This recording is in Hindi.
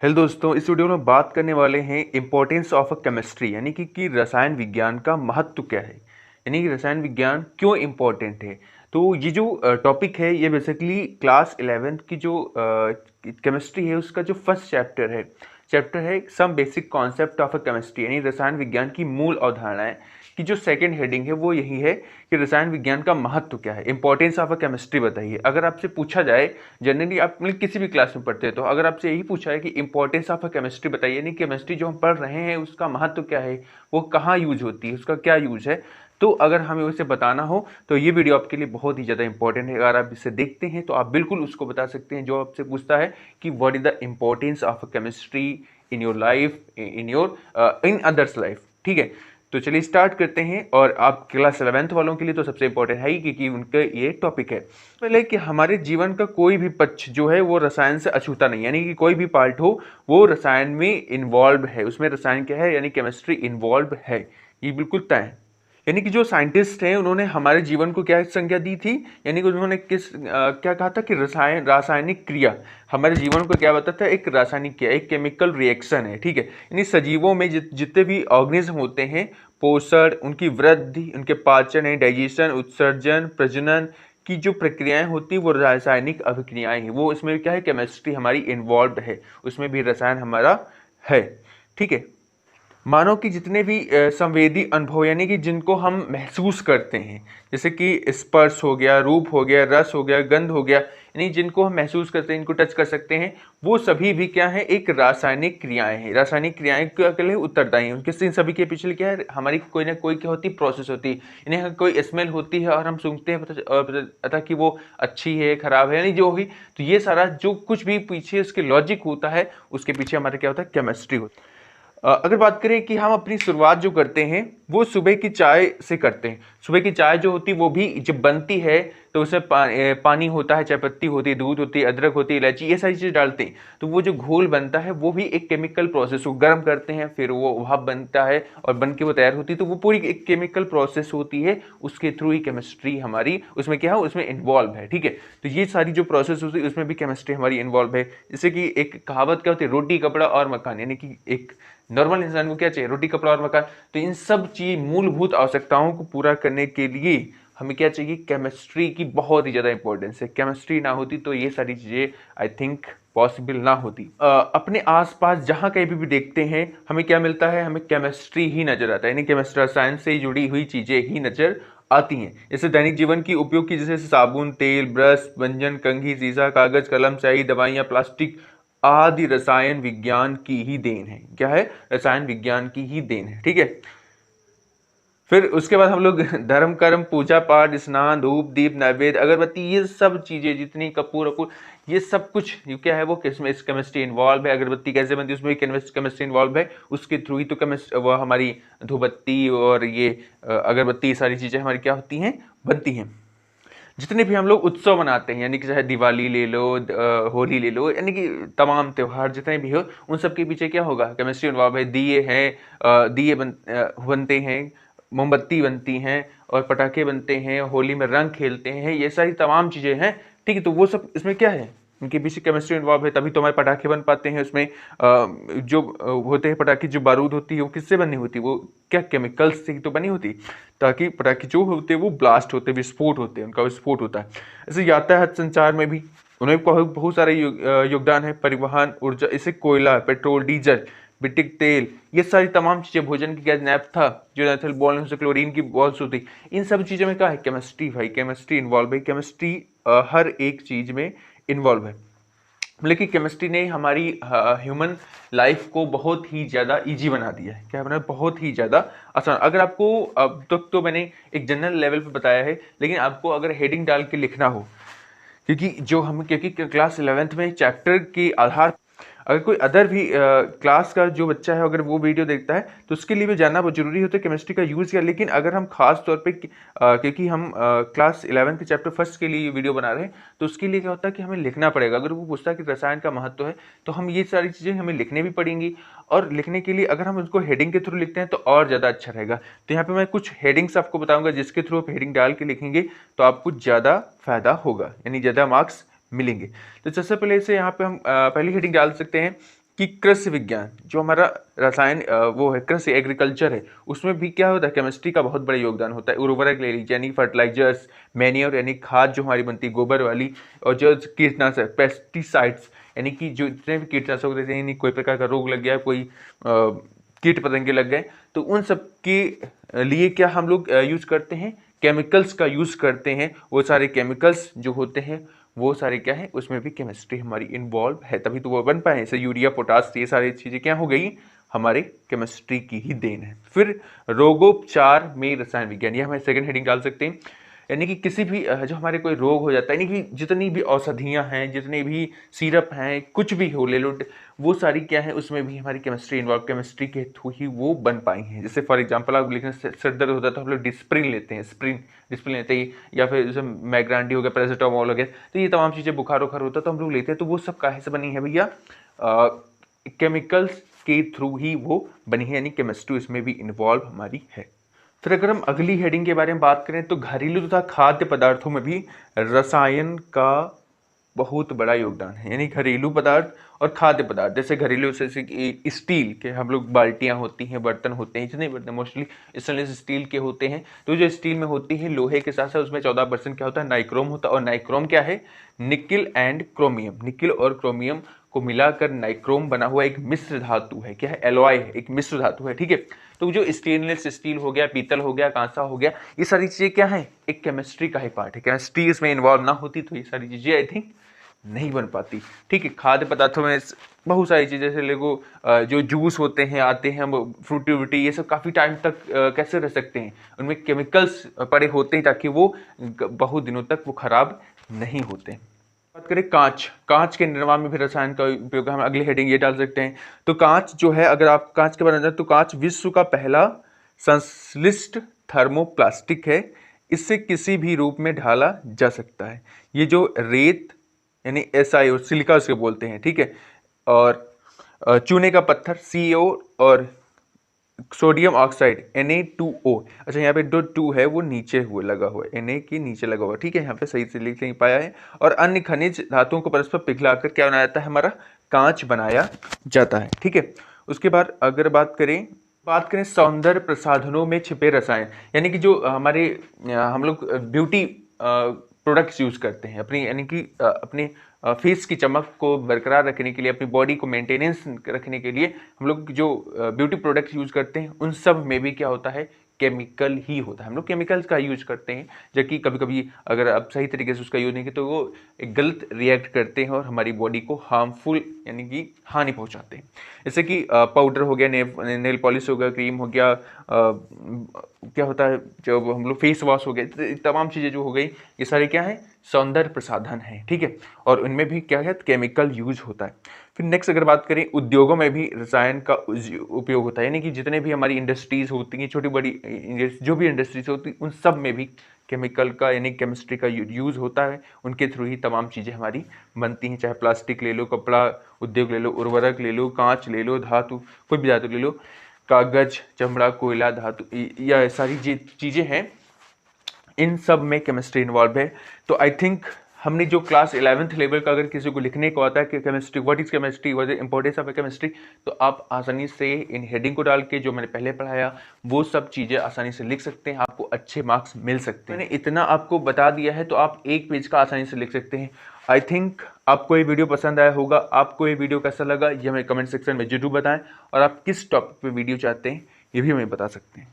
हेलो दोस्तों, इस वीडियो में बात करने वाले हैं इम्पोर्टेंस ऑफ अ केमिस्ट्री, यानी कि रसायन विज्ञान का महत्व क्या है, यानी कि रसायन विज्ञान क्यों इम्पोर्टेंट है। तो ये जो टॉपिक है ये बेसिकली क्लास 11th की जो केमिस्ट्री है उसका जो फर्स्ट चैप्टर है some basic concept of a chemistry, यानी रसायन विज्ञान की मूल अवधारणाएं की जो सेकंड हेडिंग है वो यही है कि रसायन विज्ञान का महत्व क्या है, इंपॉर्टेंस ऑफ अ केमिस्ट्री बताइए। अगर आपसे पूछा जाए, जनरली आप मतलब किसी भी क्लास में पढ़ते हैं, तो अगर आपसे यही पूछा है कि इंपॉर्टेंस ऑफ अ केमिस्ट्री बताइए, यानी केमिस्ट्री जो हम पढ़ रहे हैं उसका महत्व क्या है, वो कहाँ यूज होती है, उसका क्या यूज है, तो अगर हमें उसे बताना हो तो ये वीडियो आपके लिए बहुत ही ज़्यादा इंपॉर्टेंट है। अगर आप इसे देखते हैं तो आप बिल्कुल उसको बता सकते हैं जो आपसे पूछता है कि what is the importance of a chemistry in your life, in others life. ठीक है, तो चलिए स्टार्ट करते हैं। और आप क्लास 11th वालों के लिए तो सबसे इंपॉर्टेंट है ही क्योंकि उनका ये टॉपिक है। पहले कि हमारे जीवन का कोई भी पक्ष जो है वो रसायन से अछूता नहीं, यानी कि कोई भी पार्ट हो वो रसायन में इन्वॉल्व है, उसमें रसायन क्या है यानी केमिस्ट्री इन्वॉल्व है, ये बिल्कुल तय है। यानी कि जो साइंटिस्ट हैं उन्होंने हमारे जीवन को क्या संज्ञा दी थी, यानी कि उन्होंने क्या कहा था कि रासायनिक क्रिया हमारे जीवन को क्या बताता है, एक रासायनिक क्रिया, एक केमिकल रिएक्शन है। ठीक है, यानी सजीवों में जितने भी ऑर्गेनिज्म होते हैं, पोषण, उनकी वृद्धि, उनके पाचन है, डाइजेशन, उत्सर्जन, प्रजनन की जो प्रक्रियाएं होती है वो रासायनिक अभिक्रियाएं हैं, वो इसमें क्या है, केमिस्ट्री हमारी इन्वॉल्व है, उसमें भी रसायन हमारा है। ठीक है, मानव की जितने भी संवेदी अनुभव, यानी कि जिनको हम महसूस करते हैं, जैसे कि स्पर्श हो गया, रूप हो गया, रस हो गया, गंध हो गया, यानी जिनको हम महसूस करते हैं, इनको टच कर सकते हैं, वो सभी भी क्या है, एक रासायनिक क्रियाएं हैं। रासायनिक क्रियाएं के लिए उत्तरदायी हैं, उनके इन सभी के पीछे क्या है, हमारी कोई ना कोई क्या होती है, प्रोसेस होती है। यानी अगर कोई स्मेल होती है और हम सूंघते हैं, पता कि वो अच्छी है खराब है, यानी जो भी, तो ये सारा जो कुछ भी पीछे उसके लॉजिक होता है, उसके पीछे हमारा क्या होता है, केमिस्ट्री होती है। अगर बात करें कि हम अपनी शुरुआत जो करते हैं वो सुबह की चाय से करते हैं। सुबह की चाय जो होती है वो भी जब बनती है तो उसमें पानी होता है, चाय पत्ती होती है, दूध होती है, अदरक होती है, इलायची, ये सारी चीज़ डालते हैं, तो वो जो घोल बनता है वो भी एक केमिकल प्रोसेस, वो गर्म करते हैं, फिर वो भाप बनता है और बन के वो तैयार होती है, तो वो पूरी एक केमिकल प्रोसेस होती है, उसके थ्रू ही केमिस्ट्री हमारी उसमें क्या है, उसमें इन्वॉल्व है। ठीक है, तो ये सारी जो प्रोसेस होती है उसमें भी केमिस्ट्री हमारी इन्वॉल्व है। जैसे कि एक कहावत क्या होती है, रोटी कपड़ा और मकान, यानी कि एक नॉर्मल इंसान को क्या चाहिए, रोटी कपड़ा और मकान। तो इन सब चीज मूलभूत आवश्यकताओं को पूरा करने के लिए हमें क्या चाहिए, केमिस्ट्री की बहुत ही ज्यादा इंपॉर्टेंस है। केमिस्ट्री ना होती तो ये सारी चीजें आई थिंक पॉसिबल ना होती। अपने आसपास जहां कहीं भी देखते हैं हमें क्या मिलता है, हमें केमिस्ट्री ही नजर आता है, यानी केमिस्ट्री साइंस से जुड़ी हुई चीजें ही नजर आती हैं। जैसे दैनिक जीवन की उपयोग की, जैसे साबुन, तेल, ब्रश, व्यंजन, कंघी, शीशा, कागज, कलम, स्याही, दवाइयाँ, प्लास्टिक आदि रसायन विज्ञान की ही देन है। क्या है, रसायन विज्ञान की ही देन है। ठीक है, फिर उसके बाद हम लोग धर्म कर्म, पूजा पाठ, स्नान, धूप, दीप, नैवेद्य, अगरबत्ती, ये सब चीजें जितनी कपूर अपूर, ये सब कुछ ये क्या है, वो किसमें, इस केमिस्ट्री इन्वॉल्व है। अगरबत्ती कैसे बनती है, उसमें केमिस्ट्री इन्वॉल्व है, उसके थ्रू ही तो केमिस्ट्री, वो हमारी धूपबत्ती और ये अगरबत्ती, ये सारी चीजें हमारी क्या होती हैं, बनती हैं। जितने भी हम लोग उत्सव मनाते हैं, यानी कि चाहे दिवाली ले लो, होली ले लो, यानी कि तमाम त्यौहार जितने भी हो, उन सब के पीछे क्या होगा, केमिस्ट्री इन्वॉल्व है। दिए हैं, बनते हैं, मोमबत्ती बनती हैं और पटाखे बनते हैं, होली में रंग खेलते हैं, ये सारी तमाम चीज़ें हैं। ठीक है, तो वो सब इसमें क्या है, उनके पीछे केमिस्ट्री इन्वॉल्व है, तभी तो हमारे पटाखे बन पाते हैं। उसमें जो होते हैं पटाखे, जो बारूद होती है वो किससे बनी होती है, वो क्या केमिकल्स से ही तो बनी होती, ताकि पटाखे जो होते हैं वो ब्लास्ट होते हैं, विस्फोट होते हैं, उनका विस्फोट होता है। ऐसे यातायात संचार में भी उन्हें बहुत सारे योगदान है। परिवहन, ऊर्जा, इसे कोयला, पेट्रोल, डीजल, बिटिक तेल, ये सारी तमाम चीजें, भोजन की गैस नैप्था, जो नेचुरल बॉल से क्लोरीन की बॉल्स होती, इन सब चीजों में क्या है, केमिस्ट्री भाई, केमिस्ट्री इन्वॉल्व है। केमिस्ट्री हर एक चीज में इन्वॉल्व है। लेकिन केमिस्ट्री ने हमारी ह्यूमन लाइफ को बहुत ही ज़्यादा इजी बना दिया है। क्या बना, बहुत ही ज़्यादा आसान। अगर आपको अब तक तो मैंने एक जनरल लेवल पे बताया है, लेकिन आपको अगर हेडिंग डाल के लिखना हो, क्योंकि क्लास 11th में चैप्टर के आधार, अगर कोई अदर भी क्लास का जो बच्चा है अगर वो वीडियो देखता है तो उसके लिए भी जानना बहुत जरूरी होता है केमिस्ट्री का यूज़ क्या। लेकिन अगर हम खास तौर पे क्योंकि हम क्लास 11 के चैप्टर फर्स्ट के लिए वीडियो बना रहे हैं, तो उसके लिए क्या होता है कि हमें लिखना पड़ेगा। अगर वो पूछता है कि रसायन का महत्व है तो हम ये सारी चीज़ें हमें लिखने भी पड़ेंगी, और लिखने के लिए अगर हम उसको हेडिंग के थ्रू लिखते हैं तो और ज़्यादा अच्छा रहेगा। तो यहाँ पे मैं कुछ हेडिंग्स आपको बताऊंगा जिसके थ्रू आप हेडिंग डाल के लिखेंगे तो आपको ज़्यादा फायदा होगा, यानी ज़्यादा मार्क्स मिलेंगे। तो सबसे पहले से यहाँ पे हम पहली हेडिंग डाल सकते हैं कि कृषि विज्ञान जो हमारा रसायन वो है, कृषि एग्रीकल्चर है, उसमें भी क्या होता है, केमिस्ट्री का बहुत बड़ा योगदान होता है। उर्वरक ले लीजिए यानी फर्टिलाइजर्स, मैन्योर यानी खाद जो हमारी बनती है गोबर वाली, और जो कीटनाशक पेस्टिसाइड्स यानी कि जो जितने भी कीटनाशक होते हैं, यानी कोई प्रकार का रोग लग गया, कोई कीट पतंगे लग गए, तो उन सब के लिए क्या हम लोग यूज करते हैं, केमिकल्स का यूज करते हैं। वो सारे केमिकल्स जो होते हैं वो सारे क्या है, उसमें भी केमिस्ट्री हमारी इन्वॉल्व है, तभी तो वो बन पाए। जैसे यूरिया, पोटास, ये सारी चीजें क्या हो गई, हमारे केमिस्ट्री की ही देन है। फिर रोगोपचार में रसायन विज्ञान, ये हमें सेकंड हेडिंग डाल सकते हैं। यानी कि किसी भी जो हमारे कोई रोग हो जाता है, यानी कि जितनी भी औषधियां हैं, जितने भी सिरप हैं, कुछ भी हो ले लो, वो सारी क्या है, उसमें भी हमारी केमिस्ट्री इन्वॉल्व, केमिस्ट्री के थ्रू ही वो बन पाई हैं। जैसे फॉर एग्जांपल आप लिखें सर दर्द होता है तो हम लोग डिस्प्रिन लेते हैं, डिस्प्रिन लेते हैं, या फिर जैसे मैग्रांडी हो गया, पैरासिटामोल हो गया, तो ये तमाम चीज़ें बुखार उखार होता है तो हम लोग लेते हैं। तो वो सब काहे से बनी है भैया, केमिकल्स के थ्रू ही वो बनी है, यानी केमिस्ट्री इसमें भी इन्वॉल्व हमारी है। फिर अगर हम अगली हेडिंग के बारे में बात करें तो घरेलू तथा खाद्य पदार्थों में भी रसायन का बहुत बड़ा योगदान है। यानी घरेलू पदार्थ और खाद्य पदार्थ, जैसे घरेलू जैसे कि स्टील के हम लोग बाल्टियां होती हैं, बर्तन होते हैं, जितने बर्तन मोस्टली स्टेनलेस स्टील के होते हैं। तो जो स्टील में होती है लोहे के साथ साथ उसमें 14% क्या होता है, नाइक्रोम होता है। और नाइक्रोम क्या है, निकिल एंड क्रोमियम, निकिल और क्रोमियम को मिलाकर नाइक्रोम बना हुआ एक मिश्र धातु है। क्या है, एलॉय है, एक मिश्र धातु है, ठीक है। तो जो स्टेनलेस स्टील हो गया, पीतल हो गया, कांसा हो गया, ये सारी चीजें क्या है, एक केमिस्ट्री का ही पार्ट है। केमिस्ट्री इसमें इन्वॉल्व ना होती तो ये सारी चीजें आई थिंक नहीं बन पाती, ठीक है। खाद्य पदार्थों में बहुत सारी चीजें, जैसे लेगो जो जूस होते हैं, आते हैं, फ्रूटी व्रूटी, ये सब काफी टाइम तक कैसे रह सकते हैं, उनमें केमिकल्स पड़े होते हैं ताकि वो बहुत दिनों तक वो खराब नहीं होते। बात करें कांच, कांच के निर्माण में भी रसायन का उपयोग, हम अगली हेडिंग ये डाल सकते हैं। तो कांच जो है, अगर आप कांच के बारे में जानें तो कांच विश्व का पहला संश्लिष्ट थर्मोप्लास्टिक है। इससे किसी भी रूप में ढाला जा सकता है। ये जो रेत यानी SiO, सिलिका उसके बोलते हैं, ठीक है, और चूने का पत्थर CO, और सोडियम ऑक्साइड Na2O। अच्छा, यहाँ पे जो 2 है वो नीचे हुए लगा हुआ है, Na के नीचे लगा हुआ, ठीक है, यहाँ पे सही से लिख नहीं पाया है। और अन्य खनिज धातुओं को परस्पर पिघलाकर क्या बनाया जाता है, हमारा कांच बनाया जाता है, ठीक है। उसके बाद अगर बात करें सौंदर्य प्रसाधनों में छिपे रसायन, यानी कि जो हमारे हम लोग ब्यूटी प्रोडक्ट्स यूज करते हैं अपनी, यानी कि अपने फेस की चमक को बरकरार रखने के लिए, अपनी बॉडी को मेंटेनेंस रखने के लिए हम लोग जो ब्यूटी प्रोडक्ट्स यूज करते हैं, उन सब में भी क्या होता है, केमिकल ही होता है। हम लोग केमिकल्स का यूज करते हैं, जबकि कभी कभी अगर आप सही तरीके से उसका यूज नहीं किए तो वो एक गलत रिएक्ट करते हैं और हमारी बॉडी को हार्मफुल यानी कि हानि पहुंचाते हैं। जैसे कि पाउडर हो गया, नेल पॉलिश हो गया, क्रीम हो गया, क्या होता है जब हम लोग फेस वॉश हो गया, तमाम चीज़ें जो हो गई, ये सारे क्या है, सौंदर्य प्रसाधन है, ठीक है। और उनमें भी क्या है, केमिकल यूज होता है। फिर नेक्स्ट अगर बात करें, उद्योगों में भी रसायन का उपयोग होता है। यानी कि जितने भी हमारी इंडस्ट्रीज होती हैं, छोटी बड़ी जो भी इंडस्ट्रीज होती हैं, उन सब में भी केमिकल का यानी केमिस्ट्री का यूज होता है। उनके थ्रू ही तमाम चीज़ें हमारी बनती हैं, चाहे प्लास्टिक ले लो, कपड़ा उद्योग ले लो, उर्वरक ले लो, कांच ले लो, धातु कोई भी धातु ले लो, कागज, चमड़ा, कोयला, धातु, यह सारी चीज़ें हैं, इन सब में केमिस्ट्री इन्वॉल्व है। तो आई थिंक हमने जो क्लास 11th लेवल का अगर किसी को लिखने को आता है कि chemistry, what is chemistry, what is importance of chemistry, तो आप आसानी से इन हेडिंग को डाल के जो मैंने पहले पढ़ाया वो सब चीज़ें आसानी से लिख सकते हैं, आपको अच्छे मार्क्स मिल सकते हैं। मैंने इतना आपको बता दिया है तो आप एक पेज का आसानी से लिख सकते हैं। आई थिंक आपको ये वीडियो पसंद आया होगा। आपको ये वीडियो कैसा लगा ये हमें कमेंट सेक्शन में जरूर बताएं, और आप किस टॉपिक पे वीडियो चाहते हैं ये भी हमें बता सकते हैं।